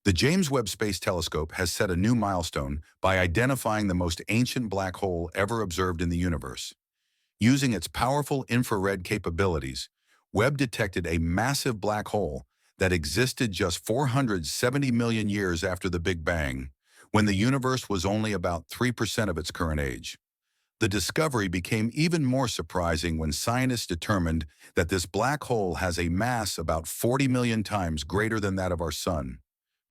The James Webb Space Telescope has set a new milestone by identifying the most ancient black hole ever observed in the universe. Using its powerful infrared capabilities, Webb detected a massive black hole that existed just 470 million years after the Big Bang, when the universe was only about 3% of its current age. The discovery became even more surprising when scientists determined that this black hole has a mass about 40 million times greater than that of our Sun.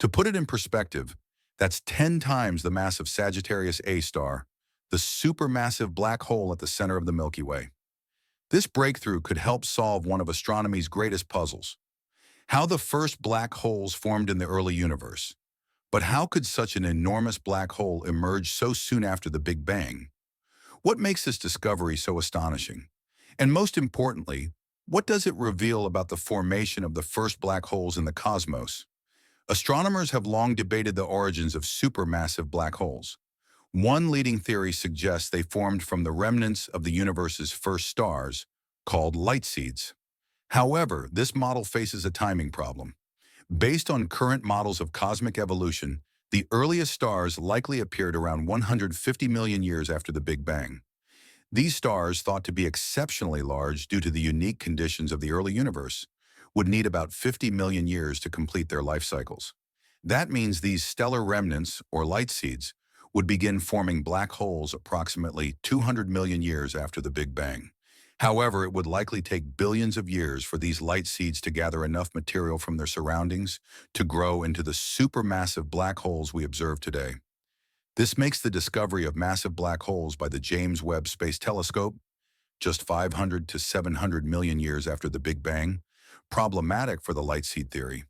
To put it in perspective, that's 10 times the mass of Sagittarius A star, the supermassive black hole at the center of the Milky Way. This breakthrough could help solve one of astronomy's greatest puzzles: how the first black holes formed in the early universe. But how could such an enormous black hole emerge so soon after the Big Bang? What makes this discovery so astonishing? And most importantly, what does it reveal about the formation of the first black holes in the cosmos? Astronomers have long debated the origins of supermassive black holes. One leading theory suggests they formed from the remnants of the universe's first stars, called light seeds. However, this model faces a timing problem. Based on current models of cosmic evolution, the earliest stars likely appeared around 150 million years after the Big Bang. These stars, thought to be exceptionally large due to the unique conditions of the early universe, would need about 50 million years to complete their life cycles. That means these stellar remnants, or light seeds, would begin forming black holes approximately 200 million years after the Big Bang. However, it would likely take billions of years for these light seeds to gather enough material from their surroundings to grow into the supermassive black holes we observe today. This makes the discovery of massive black holes by the James Webb Space Telescope, just 500 to 700 million years after the Big Bang, problematic for the light seed theory.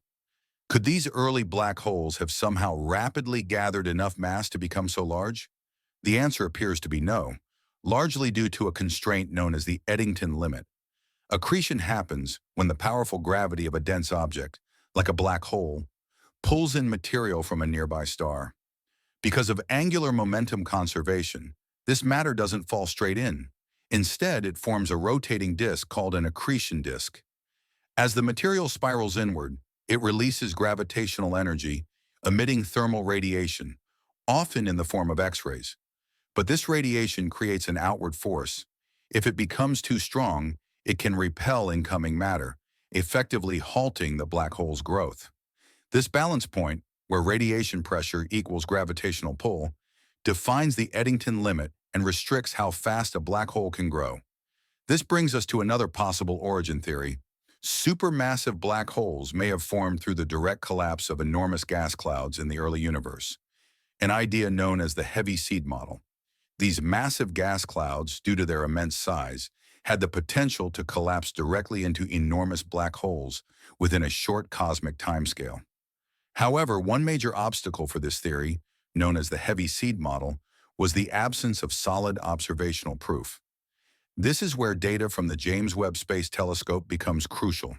Could these early black holes have somehow rapidly gathered enough mass to become so large? The answer appears to be no, largely due to a constraint known as the Eddington limit. Accretion happens when the powerful gravity of a dense object, like a black hole, pulls in material from a nearby star. Because of angular momentum conservation, this matter doesn't fall straight in. Instead, it forms a rotating disk called an accretion disk. As the material spirals inward, it releases gravitational energy, emitting thermal radiation, often in the form of X-rays. But this radiation creates an outward force. If it becomes too strong, it can repel incoming matter, effectively halting the black hole's growth. This balance point, where radiation pressure equals gravitational pull, defines the Eddington limit and restricts how fast a black hole can grow. This brings us to another possible origin theory. Supermassive black holes may have formed through the direct collapse of enormous gas clouds in the early universe, an idea known as the heavy seed model. These massive gas clouds, due to their immense size, had the potential to collapse directly into enormous black holes within a short cosmic timescale. However, one major obstacle for this theory, known as the heavy seed model, was the absence of solid observational proof. This is where data from the James Webb Space Telescope becomes crucial.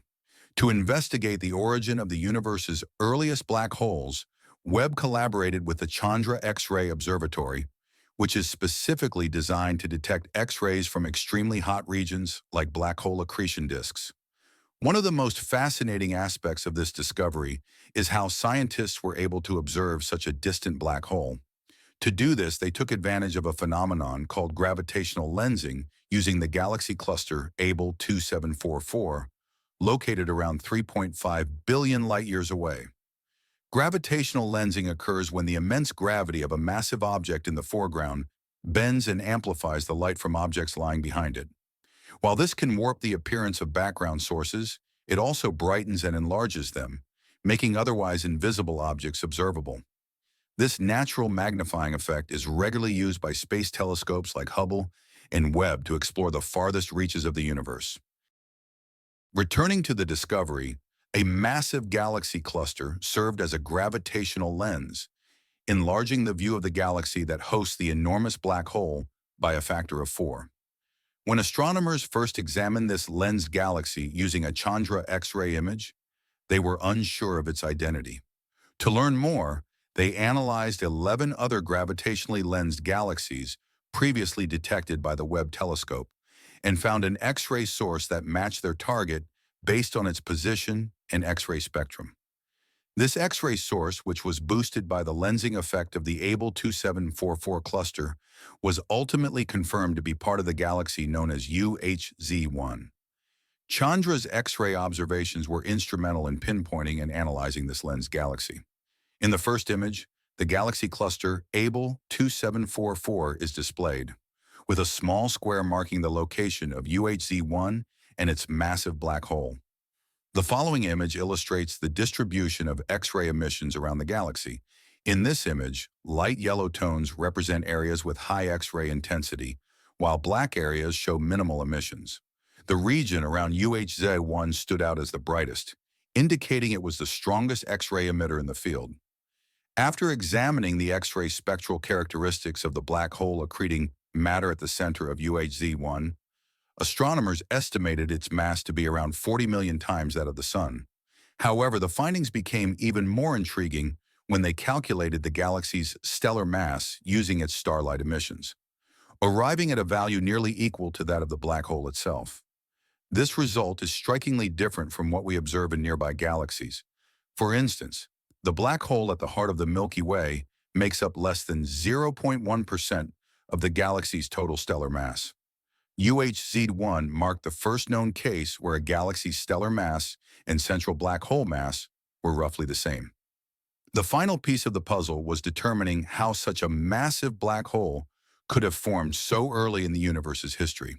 To investigate the origin of the universe's earliest black holes, Webb collaborated with the Chandra X-ray Observatory, which is specifically designed to detect X-rays from extremely hot regions like black hole accretion disks. One of the most fascinating aspects of this discovery is how scientists were able to observe such a distant black hole. To do this, they took advantage of a phenomenon called gravitational lensing using the galaxy cluster Abell 2744, located around 3.5 billion light-years away. Gravitational lensing occurs when the immense gravity of a massive object in the foreground bends and amplifies the light from objects lying behind it. While this can warp the appearance of background sources, it also brightens and enlarges them, making otherwise invisible objects observable. This natural magnifying effect is regularly used by space telescopes like Hubble and Webb to explore the farthest reaches of the universe. Returning to the discovery, a massive galaxy cluster served as a gravitational lens, enlarging the view of the galaxy that hosts the enormous black hole by a factor of 4. When astronomers first examined this lensed galaxy using a Chandra X-ray image, they were unsure of its identity. To learn more, they analyzed 11 other gravitationally lensed galaxies previously detected by the Webb telescope and found an X-ray source that matched their target based on its position and X-ray spectrum. This X-ray source, which was boosted by the lensing effect of the Abell 2744 cluster, was ultimately confirmed to be part of the galaxy known as UHZ-1. Chandra's X-ray observations were instrumental in pinpointing and analyzing this lensed galaxy. In the first image, the galaxy cluster Abell 2744 is displayed, with a small square marking the location of UHZ-1 and its massive black hole. The following image illustrates the distribution of X-ray emissions around the galaxy. In this image, light yellow tones represent areas with high X-ray intensity, while black areas show minimal emissions. The region around UHZ-1 stood out as the brightest, indicating it was the strongest X-ray emitter in the field. After examining the X-ray spectral characteristics of the black hole accreting matter at the center of UHZ-1, astronomers estimated its mass to be around 40 million times that of the Sun. However, the findings became even more intriguing when they calculated the galaxy's stellar mass using its starlight emissions, arriving at a value nearly equal to that of the black hole itself. This result is strikingly different from what we observe in nearby galaxies. For instance, the black hole at the heart of the Milky Way makes up less than 0.1% of the galaxy's total stellar mass. UHZ-1 marked the first known case where a galaxy's stellar mass and central black hole mass were roughly the same. The final piece of the puzzle was determining how such a massive black hole could have formed so early in the universe's history.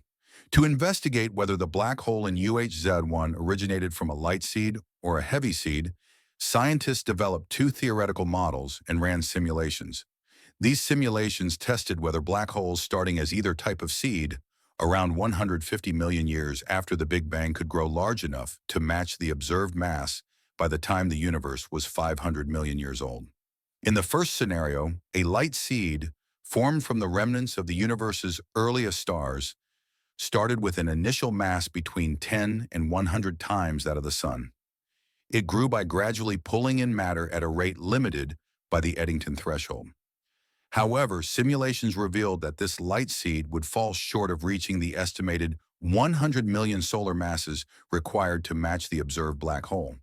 To investigate whether the black hole in UHZ-1 originated from a light seed or a heavy seed, scientists developed two theoretical models and ran simulations. These simulations tested whether black holes starting as either type of seed around 150 million years after the Big Bang could grow large enough to match the observed mass by the time the universe was 500 million years old. In the first scenario, a light seed formed from the remnants of the universe's earliest stars started with an initial mass between 10 and 100 times that of the Sun. It grew by gradually pulling in matter at a rate limited by the Eddington threshold. However, simulations revealed that this light seed would fall short of reaching the estimated 100 million solar masses required to match the observed black hole.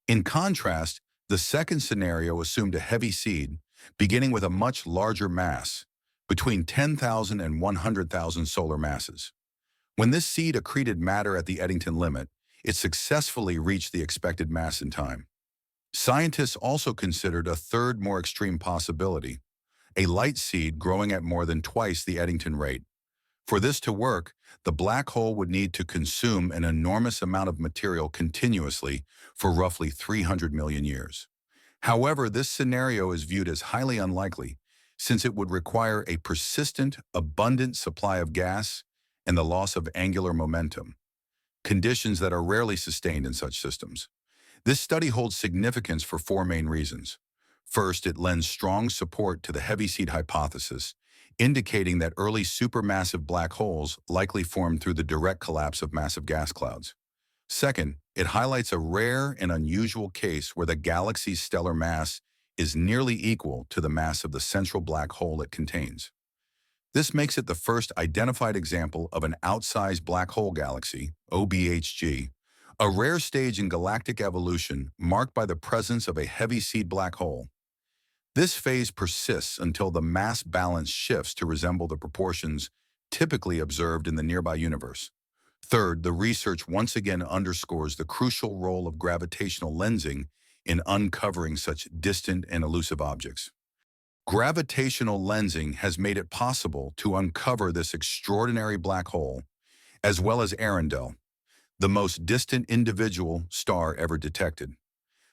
In contrast, the second scenario assumed a heavy seed, beginning with a much larger mass, between 10,000 and 100,000 solar masses. When this seed accreted matter at the Eddington limit, it successfully reached the expected mass in time. Scientists also considered a third, more extreme possibility: a light seed growing at more than twice the Eddington rate. For this to work, the black hole would need to consume an enormous amount of material continuously for roughly 300 million years. However, this scenario is viewed as highly unlikely, since it would require a persistent, abundant supply of gas and the loss of angular momentum, conditions that are rarely sustained in such systems. This study holds significance for four main reasons. First, it lends strong support to the heavy seed hypothesis, indicating that early supermassive black holes likely formed through the direct collapse of massive gas clouds. Second, it highlights a rare and unusual case where the galaxy's stellar mass is nearly equal to the mass of the central black hole it contains. This makes it the first identified example of an outsized black hole galaxy, OBHG, a rare stage in galactic evolution marked by the presence of a heavy seed black hole. This phase persists until the mass balance shifts to resemble the proportions typically observed in the nearby universe. Third, the research once again underscores the crucial role of gravitational lensing in uncovering such distant and elusive objects. Gravitational lensing has made it possible to uncover this extraordinary black hole, as well as Arundel, the most distant individual star ever detected.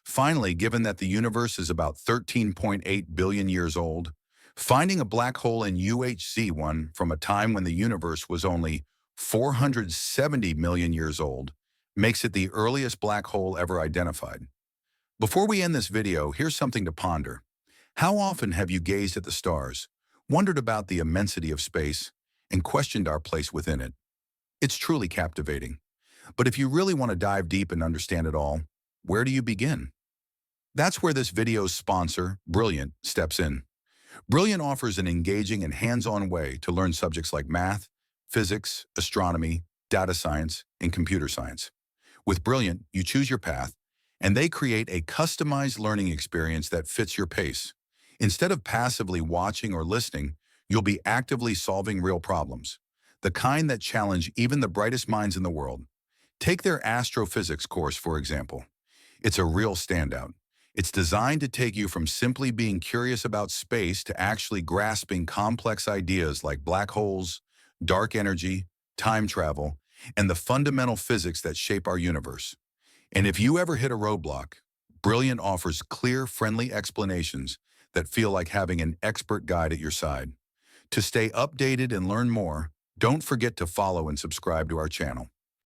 Finally, given that the universe is about 13.8 billion years old, finding a black hole in UHZ-1 from a time when the universe was only 470 million years old makes it the earliest black hole ever identified. Before we end this video, here's something to ponder. How often have you gazed at the stars, wondered about the immensity of space, and questioned our place within it? It's truly captivating. But if you really want to dive deep and understand it all, where do you begin? That's where this video's sponsor, Brilliant, steps in. Brilliant offers an engaging and hands-on way to learn subjects like math, physics, astronomy, data science, and computer science. With Brilliant, you choose your path, and they create a customized learning experience that fits your pace. Instead of passively watching or listening, you'll be actively solving real problems, the kind that challenge even the brightest minds in the world. Take their astrophysics course, for example. It's a real standout. It's designed to take you from simply being curious about space to actually grasping complex ideas like black holes, dark energy, time travel, and the fundamental physics that shape our universe. And if you ever hit a roadblock, Brilliant offers clear, friendly explanations that feel like having an expert guide at your side. To stay updated and learn more, don't forget to follow and subscribe to our channel.